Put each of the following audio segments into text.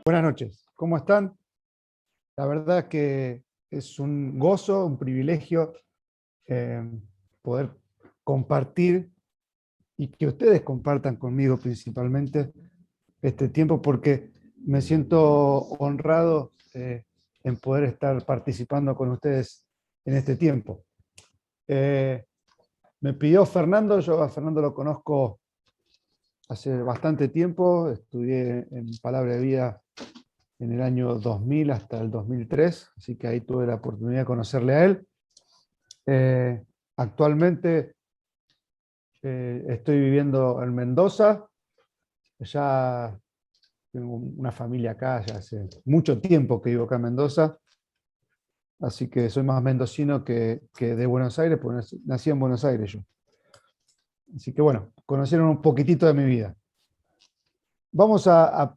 Buenas noches, ¿cómo están? La verdad que es un gozo, un privilegio eh, poder compartir y que ustedes compartan conmigo principalmente este tiempo porque me siento honrado en poder estar participando con ustedes en este tiempo. Eh, Me pidió Fernando, yo a Fernando lo conozco hace bastante tiempo, estudié en Palabra de Vida en el año 2000 hasta el 2003, así que ahí tuve la oportunidad de conocerle a él. Actualmente estoy viviendo en Mendoza, ya tengo una familia acá, ya hace mucho tiempo que vivo acá en Mendoza, así que soy más mendocino que de Buenos Aires, porque nací en Buenos Aires yo. Así que bueno, conocieron un poquitito de mi vida. Vamos a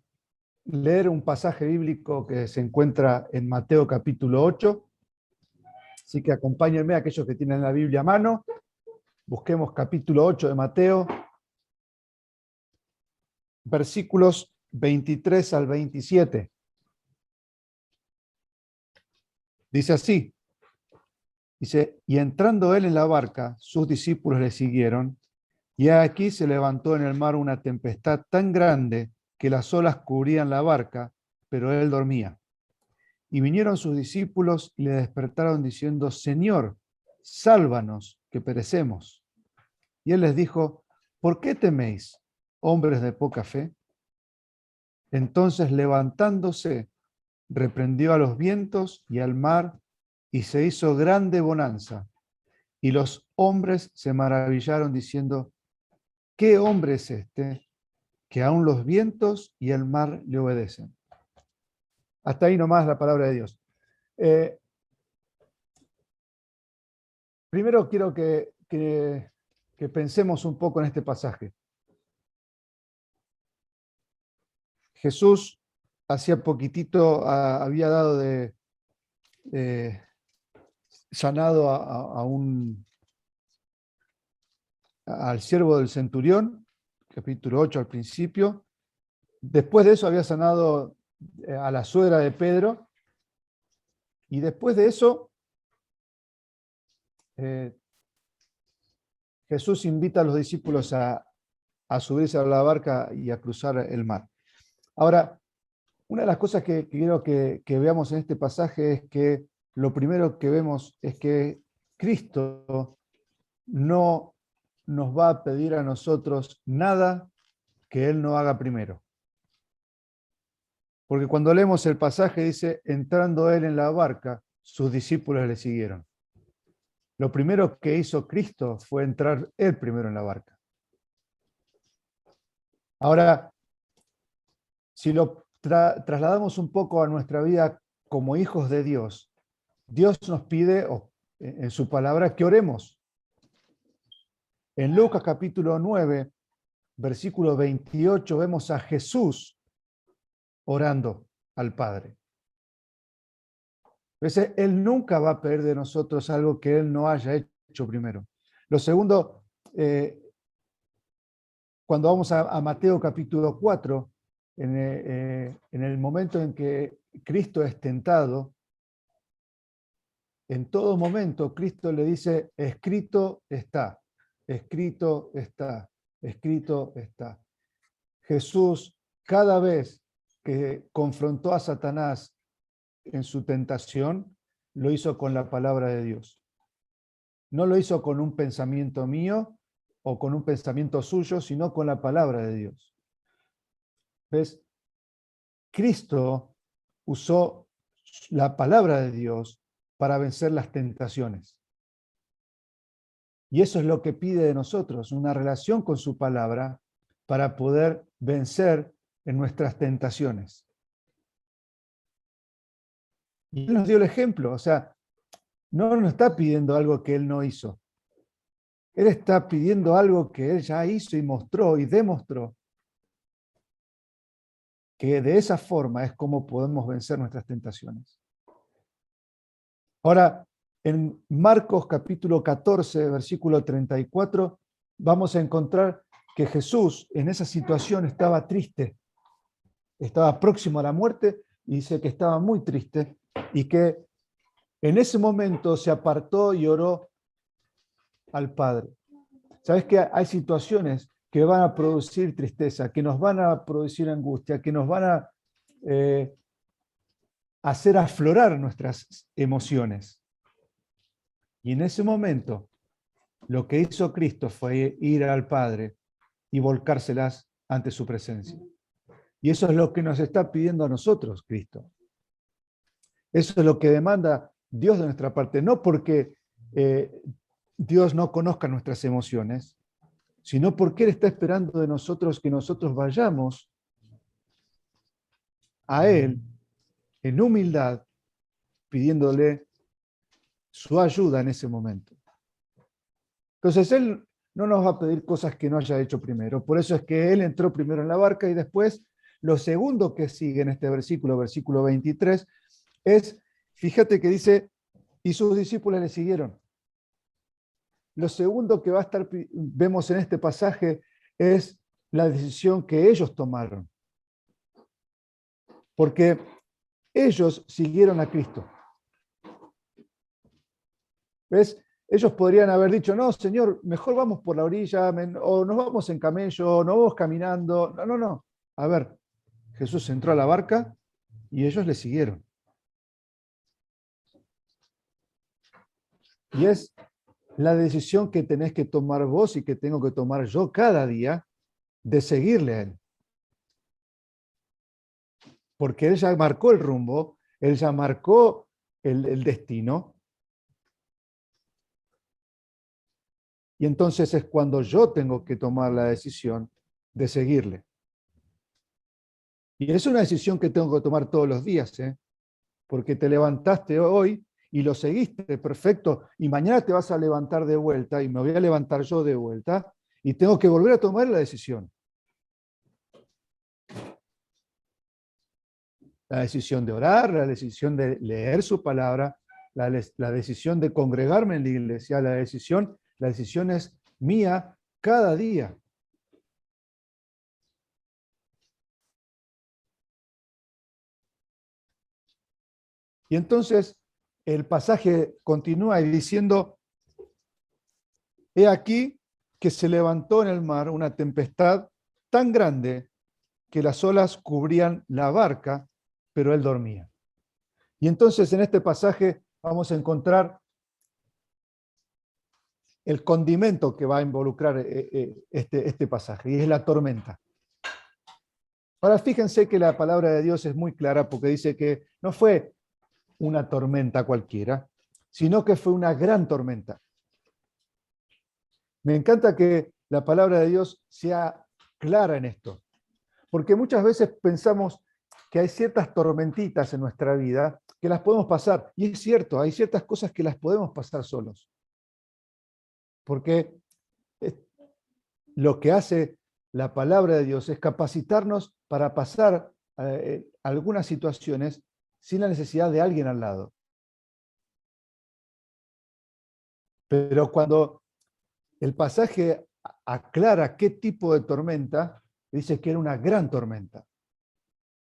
leer un pasaje bíblico que se encuentra en Mateo capítulo 8. Así que acompáñenme a aquellos que tienen la Biblia a mano. Busquemos capítulo 8 de Mateo, versículos 23 al 27. Dice así, dice, y entrando él en la barca, sus discípulos le siguieron, y aquí se levantó en el mar una tempestad tan grande que las olas cubrían la barca, pero él dormía. Y vinieron sus discípulos y le despertaron diciendo, Señor, sálvanos, que perecemos. Y él les dijo, ¿por qué teméis, hombres de poca fe? Entonces levantándose, reprendió a los vientos y al mar, y se hizo grande bonanza. Y los hombres se maravillaron diciendo, ¿qué hombre es este, que aun los vientos y el mar le obedecen? Hasta ahí nomás la palabra de Dios. Primero quiero que pensemos un poco en este pasaje. Jesús hacía poquitito había dado de sanado al siervo del centurión, capítulo 8 al principio. Después de eso había sanado a la suegra de Pedro. Y después de eso, Jesús invita a los discípulos a subirse a la barca y a cruzar el mar. Ahora, una de las cosas que quiero que veamos en este pasaje es que lo primero que vemos es que Cristo no nos va a pedir a nosotros nada que Él no haga primero. Porque cuando leemos el pasaje dice, entrando Él en la barca, sus discípulos le siguieron. Lo primero que hizo Cristo fue entrar Él primero en la barca. Ahora, si lo trasladamos un poco a nuestra vida como hijos de Dios, Dios nos pide en su palabra que oremos. En Lucas capítulo 9, versículo 28, vemos a Jesús orando al Padre. Entonces, Él nunca va a pedir de nosotros algo que Él no haya hecho primero. Lo segundo, cuando vamos a Mateo capítulo 4, en el momento en que Cristo es tentado, en todo momento Cristo le dice, escrito está, escrito está, escrito está. Jesús, cada vez que confrontó a Satanás en su tentación, lo hizo con la palabra de Dios. No lo hizo con un pensamiento mío o con un pensamiento suyo, sino con la palabra de Dios. ¿Ves? Cristo usó la palabra de Dios para vencer las tentaciones. Y eso es lo que pide de nosotros, una relación con su palabra para poder vencer en nuestras tentaciones. Y Él nos dio el ejemplo, o sea, no nos está pidiendo algo que Él no hizo. Él está pidiendo algo que Él ya hizo y mostró y demostró. Que de esa forma es como podemos vencer nuestras tentaciones. Ahora, en Marcos capítulo 14, versículo 34, vamos a encontrar que Jesús en esa situación estaba triste. estaba próximo a la muerte, y dice que estaba muy triste y que en ese momento se apartó y oró al Padre. ¿Sabes que hay situaciones que van a producir tristeza, que nos van a producir angustia, que nos van a eh, hacer aflorar nuestras emociones? Y en ese momento, lo que hizo Cristo fue ir al Padre y volcárselas ante su presencia. Y eso es lo que nos está pidiendo a nosotros, Cristo. Eso es lo que demanda Dios de nuestra parte, no porque Dios no conozca nuestras emociones, sino porque Él está esperando de nosotros que nosotros vayamos a Él en humildad, pidiéndole su ayuda en ese momento. Entonces Él no nos va a pedir cosas que no haya hecho primero. Por eso es que Él entró primero en la barca y después lo segundo que sigue en este versículo, versículo 23, es, fíjate que dice, y sus discípulos le siguieron. Lo segundo que va a estar, vemos en este pasaje, es la decisión que ellos tomaron. Porque ellos siguieron a Cristo. ¿Ves? Ellos podrían haber dicho, no, Señor, mejor vamos por la orilla, o nos vamos en camello, o nos vamos caminando. No, no, no. A ver, Jesús entró a la barca y ellos le siguieron. Y es la decisión que tenés que tomar vos y que tengo que tomar yo cada día de seguirle a Él. Porque Él ya marcó el rumbo, Él ya marcó el destino. Y entonces es cuando yo tengo que tomar la decisión de seguirle. Y es una decisión que tengo que tomar todos los días, ¿eh? Porque te levantaste hoy y lo seguiste, perfecto, y mañana te vas a levantar de vuelta y me voy a levantar yo de vuelta y tengo que volver a tomar la decisión. La decisión de orar, la decisión de leer su palabra, la decisión de congregarme en la iglesia, la decisión es mía cada día. Y entonces el pasaje continúa diciendo, he aquí que se levantó en el mar una tempestad tan grande que las olas cubrían la barca, pero él dormía. Y entonces en este pasaje vamos a encontrar el condimento que va a involucrar este pasaje, y es la tormenta. Ahora fíjense que la palabra de Dios es muy clara porque dice que no fue una tormenta cualquiera, sino que fue una gran tormenta. Me encanta que la palabra de Dios sea clara en esto, porque muchas veces pensamos que hay ciertas tormentitas en nuestra vida que las podemos pasar, y es cierto, hay ciertas cosas que las podemos pasar solos, porque lo que hace la palabra de Dios es capacitarnos para pasar algunas situaciones sin la necesidad de alguien al lado. Pero cuando el pasaje aclara qué tipo de tormenta, dice que era una gran tormenta.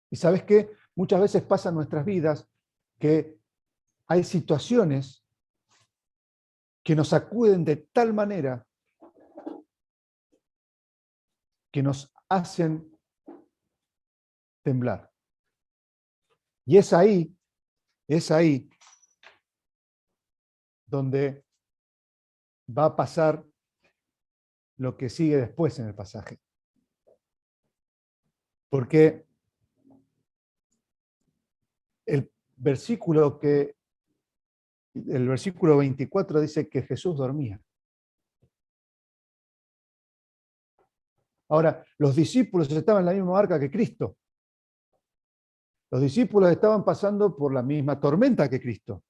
Y sabes qué, muchas veces pasa en nuestras vidas que hay situaciones que nos sacuden de tal manera que nos hacen temblar. Y es ahí donde va a pasar lo que sigue después en el pasaje. Porque el versículo 24 dice que Jesús dormía. Ahora, los discípulos estaban en la misma barca que Cristo. Los discípulos estaban pasando por la misma tormenta que Cristo.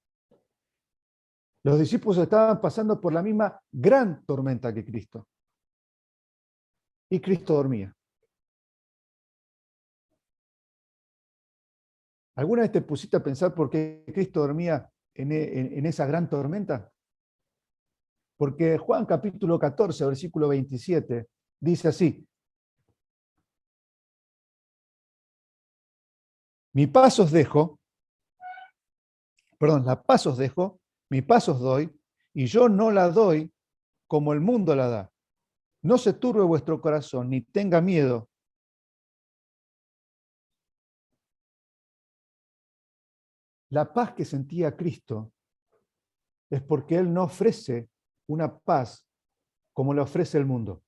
Los discípulos estaban pasando por la misma gran tormenta que Cristo. Y Cristo dormía. ¿Alguna vez te pusiste a pensar por qué Cristo dormía en esa gran tormenta? Porque Juan capítulo 14, versículo 27, dice así: Mi paz os dejo, perdón, la paz os dejo, mi paz os doy, y yo no la doy como el mundo la da. No se turbe vuestro corazón, ni tenga miedo. La paz que sentía Cristo es porque Él no ofrece una paz como la ofrece el mundo.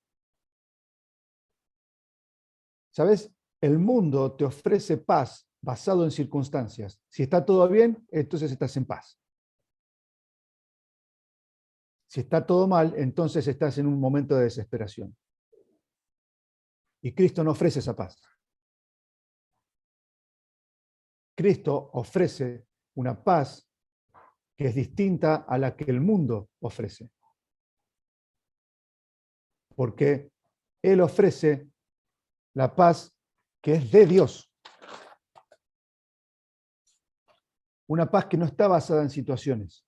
¿Sabes? El mundo te ofrece paz basado en circunstancias. Si está todo bien, entonces estás en paz. Si está todo mal, entonces estás en un momento de desesperación. Y Cristo no ofrece esa paz. Cristo ofrece una paz que es distinta a la que el mundo ofrece. Porque Él ofrece la paz que es de Dios. Una paz que no está basada en situaciones.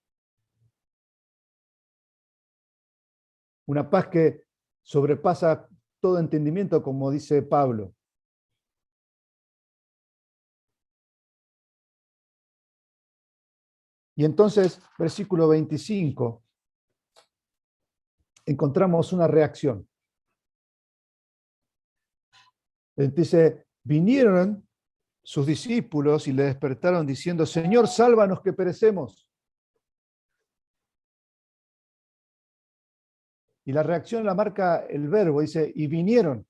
Una paz que sobrepasa todo entendimiento, como dice Pablo. Y entonces, versículo 25, encontramos una reacción. Dice, vinieron sus discípulos y le despertaron diciendo, Señor, sálvanos que perecemos. Y la reacción la marca el verbo, dice, y vinieron.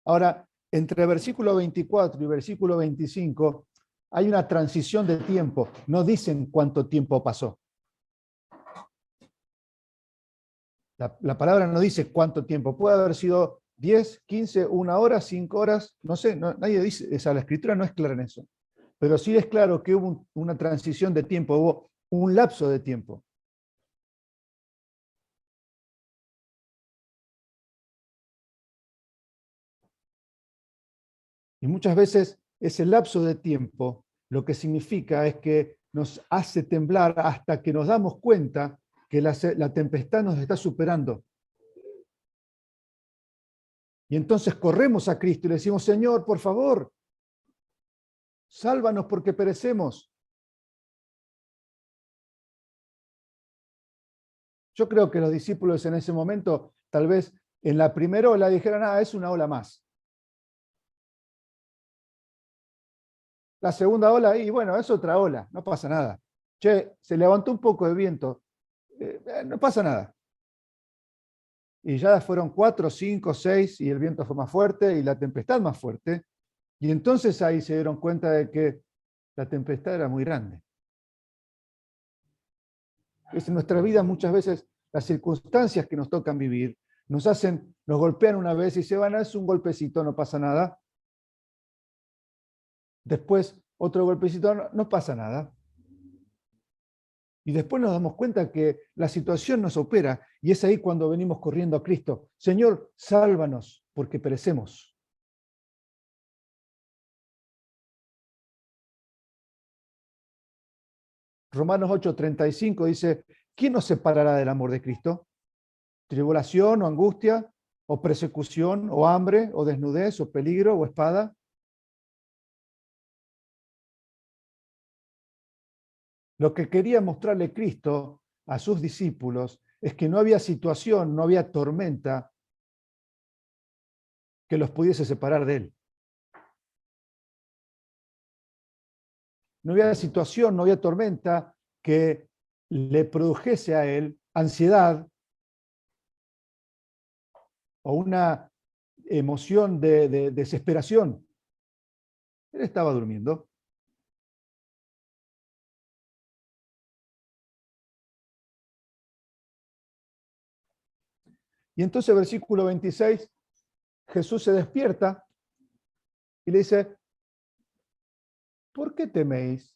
Ahora, entre versículo 24 y versículo 25 hay una transición de tiempo. No dicen cuánto tiempo pasó. La palabra no dice cuánto tiempo. Puede haber sido 10, 15, 1 hora, 5 horas, no sé, nadie dice, la escritura no es clara en eso. Pero sí es claro que hubo una transición de tiempo, hubo un lapso de tiempo. Y muchas veces ese lapso de tiempo lo que significa es que nos hace temblar hasta que nos damos cuenta que la tempestad nos está superando. Y entonces corremos a Cristo y le decimos, Señor, por favor, sálvanos porque perecemos. Yo creo que los discípulos en ese momento, tal vez en la primera ola dijeron, es una ola más. La segunda ola, y bueno, es otra ola, no pasa nada. Che, se levantó un poco de viento, no pasa nada. Y ya fueron 4, 5, 6, y el viento fue más fuerte y la tempestad más fuerte. Y entonces ahí se dieron cuenta de que la tempestad era muy grande. Es en nuestra vida muchas veces las circunstancias que nos tocan vivir nos golpean una vez y se van, es un golpecito, no pasa nada. Después otro golpecito, no pasa nada. Y después nos damos cuenta que la situación nos opera y es ahí cuando venimos corriendo a Cristo. Señor, sálvanos porque perecemos. Romanos 8:35 dice, ¿quién nos separará del amor de Cristo? ¿Tribulación o angustia o persecución o hambre o desnudez o peligro o espada? Lo que quería mostrarle Cristo a sus discípulos es que no había situación, no había tormenta que los pudiese separar de él. No había situación, no había tormenta que le produjese a él ansiedad o una emoción de desesperación. Él estaba durmiendo. Y entonces, versículo 26, Jesús se despierta y le dice, ¿por qué teméis?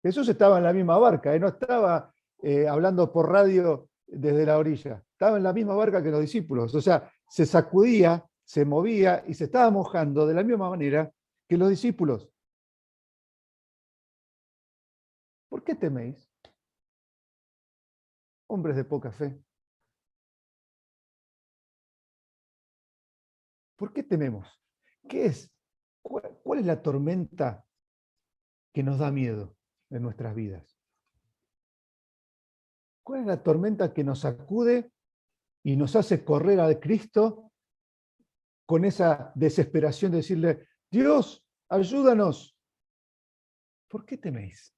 Jesús estaba en la misma barca, no estaba hablando por radio desde la orilla, estaba en la misma barca que los discípulos, o sea, se sacudía, se movía y se estaba mojando de la misma manera que los discípulos. ¿Por qué teméis? Hombres de poca fe. ¿Por qué tememos? ¿Qué es? ¿Cuál es la tormenta que nos da miedo en nuestras vidas? ¿Cuál es la tormenta que nos sacude y nos hace correr a Cristo con esa desesperación de decirle, Dios, ayúdanos? ¿Por qué teméis?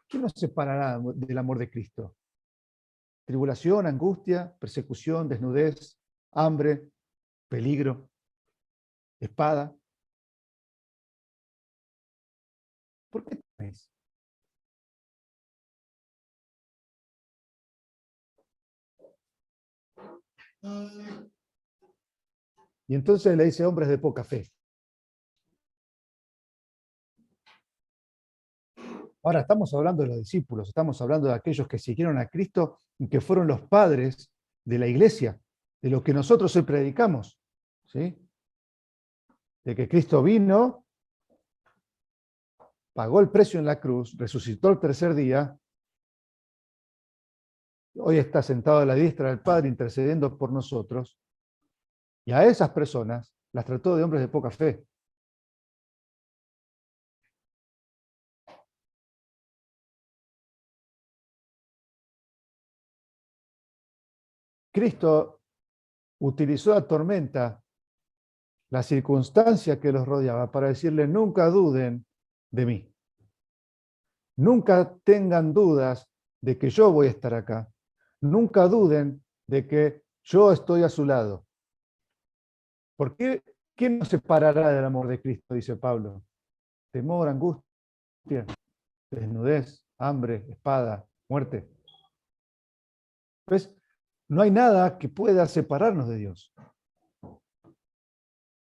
¿Qué nos separará del amor de Cristo? Tribulación, angustia, persecución, desnudez, hambre, peligro, espada. ¿Por qué teméis? Y entonces le dice, hombres de poca fe. Ahora estamos hablando de los discípulos, estamos hablando de aquellos que siguieron a Cristo y que fueron los padres de la iglesia, de lo que nosotros hoy predicamos, ¿sí? De que Cristo vino, pagó el precio en la cruz, resucitó el tercer día, hoy está sentado a la diestra del Padre intercediendo por nosotros, y a esas personas las trató de hombres de poca fe. Cristo utilizó la tormenta, la circunstancia que los rodeaba, para decirle, nunca duden de mí. Nunca tengan dudas de que yo voy a estar acá. Nunca duden de que yo estoy a su lado. ¿Por qué? ¿Quién nos separará del amor de Cristo? Dice Pablo. Temor, angustia, desnudez, hambre, espada, muerte. Pues no hay nada que pueda separarnos de Dios.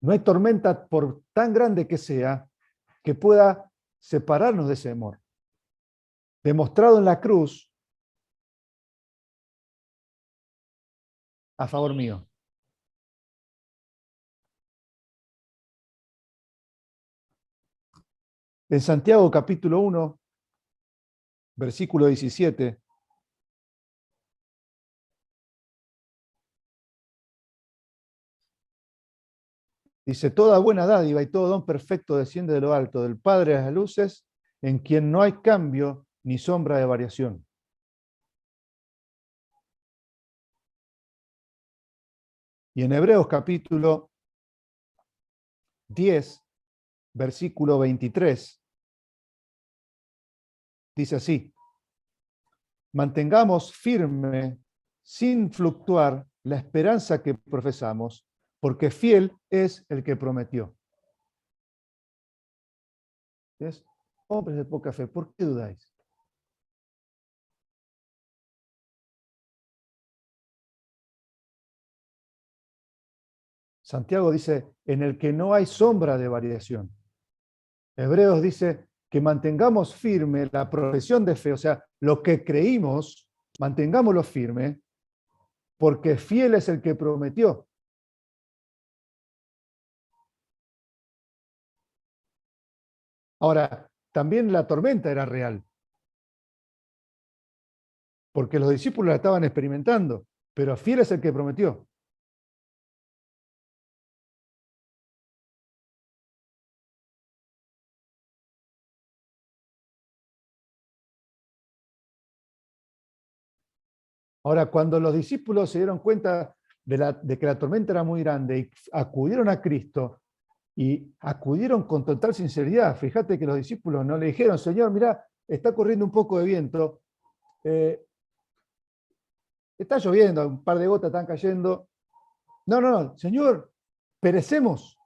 No hay tormenta, por tan grande que sea, que pueda separarnos de ese amor. Demostrado en la cruz a favor mío. En Santiago capítulo 1, versículo 17, dice, toda buena dádiva y todo don perfecto desciende de lo alto, del Padre de las luces, en quien no hay cambio ni sombra de variación. Y en Hebreos capítulo 10, versículo 23, dice así, mantengamos firme, sin fluctuar, la esperanza que profesamos, porque fiel es el que prometió. ¿Ves? Hombres de poca fe, ¿por qué dudáis? Santiago dice, en el que no hay sombra de variación. Hebreos dice que mantengamos firme la profesión de fe, o sea, lo que creímos, mantengámoslo firme, porque fiel es el que prometió. Ahora, también la tormenta era real, porque los discípulos la estaban experimentando, pero fiel es el que prometió. Ahora, cuando los discípulos se dieron cuenta de que la tormenta era muy grande y acudieron a Cristo y acudieron con total sinceridad, fíjate que los discípulos no le dijeron, Señor, mira, está corriendo un poco de viento, está lloviendo, un par de gotas están cayendo. No, no, no, Señor, perecemos.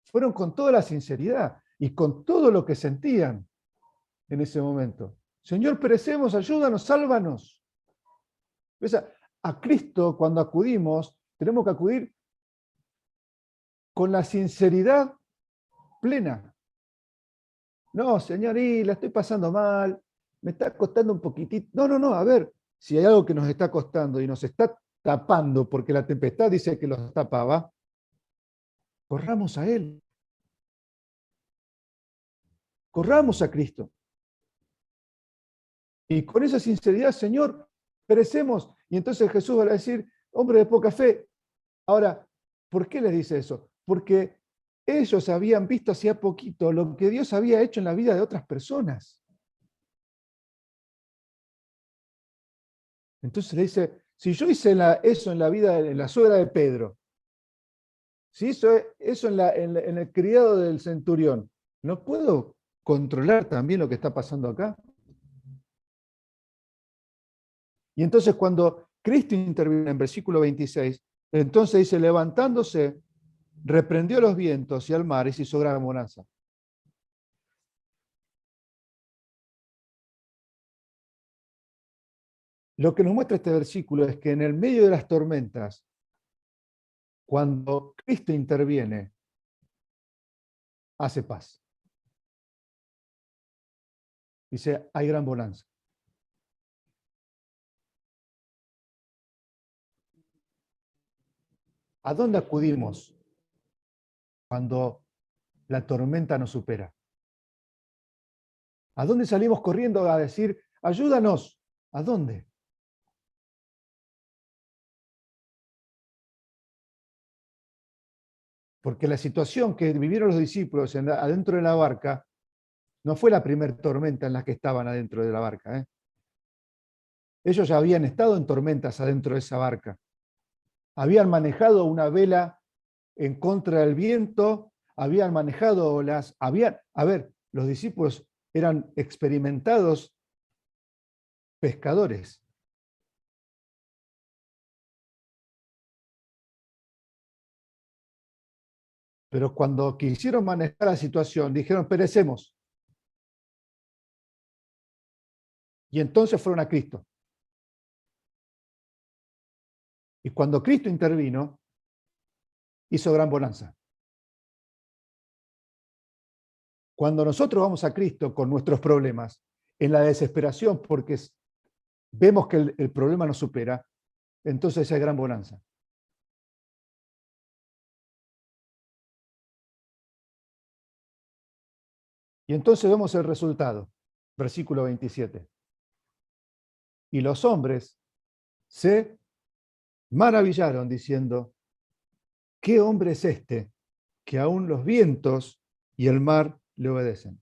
Fueron con toda la sinceridad y con todo lo que sentían en ese momento. Señor, perecemos, ayúdanos, sálvanos. A Cristo, cuando acudimos, tenemos que acudir con la sinceridad plena. No, Señor, y la estoy pasando mal, me está costando un poquitito. No, no, no, a ver, si hay algo que nos está costando y nos está tapando, porque la tempestad dice que los tapaba, corramos a Él. Corramos a Cristo. Y con esa sinceridad, Señor, perecemos. Y entonces Jesús va a decir, hombre de poca fe, Ahora, ¿por qué les dice eso? Porque ellos habían visto hacía poquito lo que Dios había hecho en la vida de otras personas. Entonces le dice, si yo hice eso en la vida, en la suegra de Pedro, si hizo eso en el criado del centurión, ¿no puedo controlar también lo que está pasando acá? Y entonces cuando Cristo interviene en versículo 26, entonces dice, levantándose, reprendió los vientos y al mar y se hizo gran bonanza. Lo que nos muestra este versículo es que en el medio de las tormentas, cuando Cristo interviene, hace paz. Dice, hay gran bonanza. ¿A dónde acudimos cuando la tormenta nos supera? ¿A dónde salimos corriendo a decir, ayúdanos? ¿A dónde? Porque la situación que vivieron los discípulos adentro de la barca no fue la primera tormenta en la que estaban adentro de la barca. Ellos ya habían estado en tormentas adentro de esa barca. Habían manejado una vela en contra del viento, habían manejado los discípulos eran experimentados pescadores. Pero cuando quisieron manejar la situación, dijeron, perecemos. Y entonces fueron a Cristo. Y cuando Cristo intervino, hizo gran bonanza. Cuando nosotros vamos a Cristo con nuestros problemas, en la desesperación, porque vemos que el problema nos supera, entonces hay gran bonanza. Y entonces vemos el resultado, versículo 27. Y los hombres se maravillaron diciendo, ¿qué hombre es este que aún los vientos y el mar le obedecen?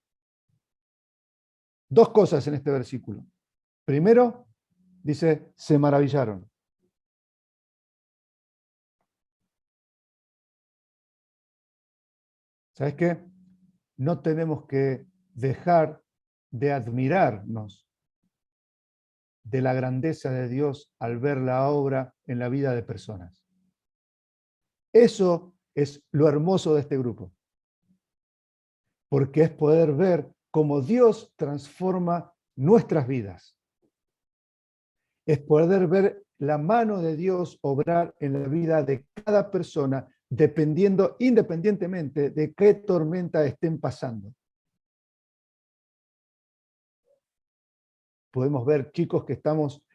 Dos cosas en este versículo. Primero, dice, se maravillaron. ¿Sabes qué? No tenemos que dejar de admirarnos de la grandeza de Dios al ver la obra en la vida de personas. Eso es lo hermoso de este grupo, porque es poder ver cómo Dios transforma nuestras vidas. Es poder ver la mano de Dios obrar en la vida de cada persona, independientemente de qué tormenta estén pasando. Podemos ver chicos que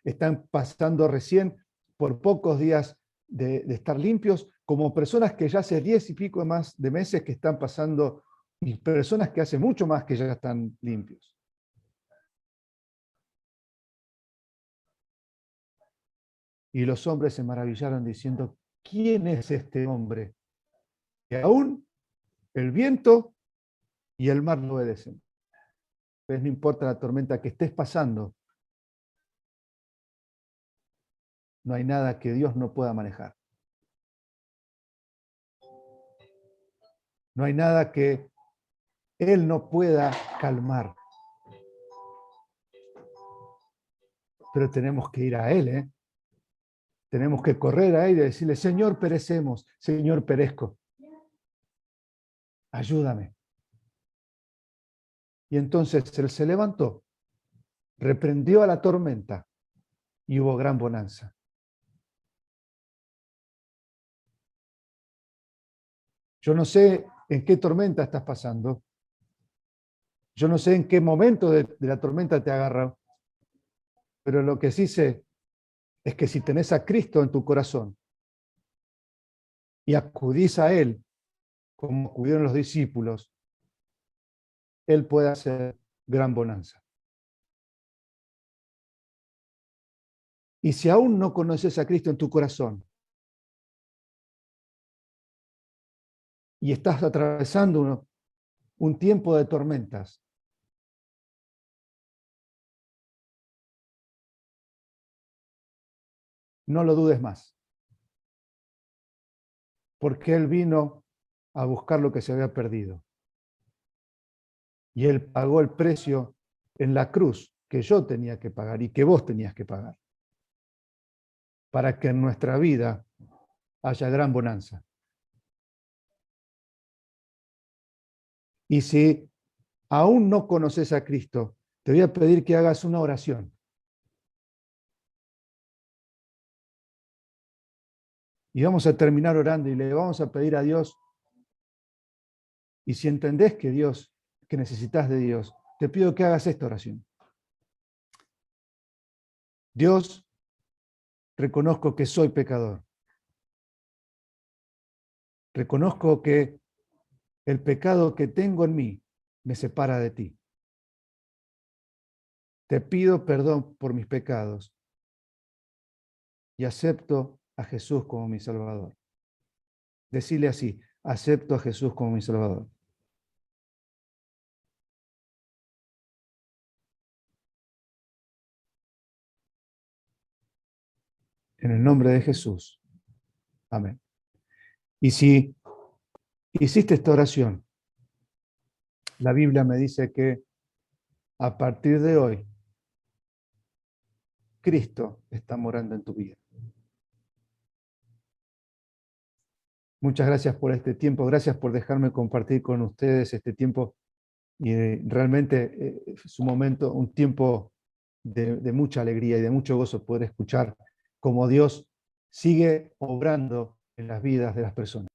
están pasando recién por pocos días de estar limpios, como personas que ya hace 10 y pico más de meses que están pasando, y personas que hace mucho más que ya están limpios. Y los hombres se maravillaron diciendo, ¿quién es este hombre? Que aún el viento y el mar lo obedecen. Pues no importa la tormenta que estés pasando, no hay nada que Dios no pueda manejar. No hay nada que Él no pueda calmar. Pero tenemos que ir a Él, ¿eh? Tenemos que correr a Él y decirle, Señor, perecemos, Señor, perezco. Ayúdame. Y entonces Él se levantó, reprendió a la tormenta y hubo gran bonanza. Yo no sé en qué tormenta estás pasando. Yo no sé en qué momento de la tormenta te agarra. Pero lo que sí sé es que si tenés a Cristo en tu corazón y acudís a Él, como acudieron los discípulos, Él puede hacer gran bonanza. Y si aún no conoces a Cristo en tu corazón, y estás atravesando un tiempo de tormentas, no lo dudes más, porque Él vino a buscar lo que se había perdido. Y Él pagó el precio en la cruz que yo tenía que pagar y que vos tenías que pagar, para que en nuestra vida haya gran bonanza. Y si aún no conoces a Cristo, te voy a pedir que hagas una oración. Y vamos a terminar orando y le vamos a pedir a Dios. Y si entendés que necesitas de Dios, te pido que hagas esta oración. Dios, reconozco que soy pecador. Reconozco que el pecado que tengo en mí me separa de ti. Te pido perdón por mis pecados y acepto a Jesús como mi Salvador. Decile así, acepto a Jesús como mi Salvador. En el nombre de Jesús. Amén. Y si hiciste esta oración, la Biblia me dice que a partir de hoy, Cristo está morando en tu vida. Muchas gracias por este tiempo, gracias por dejarme compartir con ustedes este tiempo y realmente es un momento, un tiempo de mucha alegría y de mucho gozo poder escuchar cómo Dios sigue obrando en las vidas de las personas.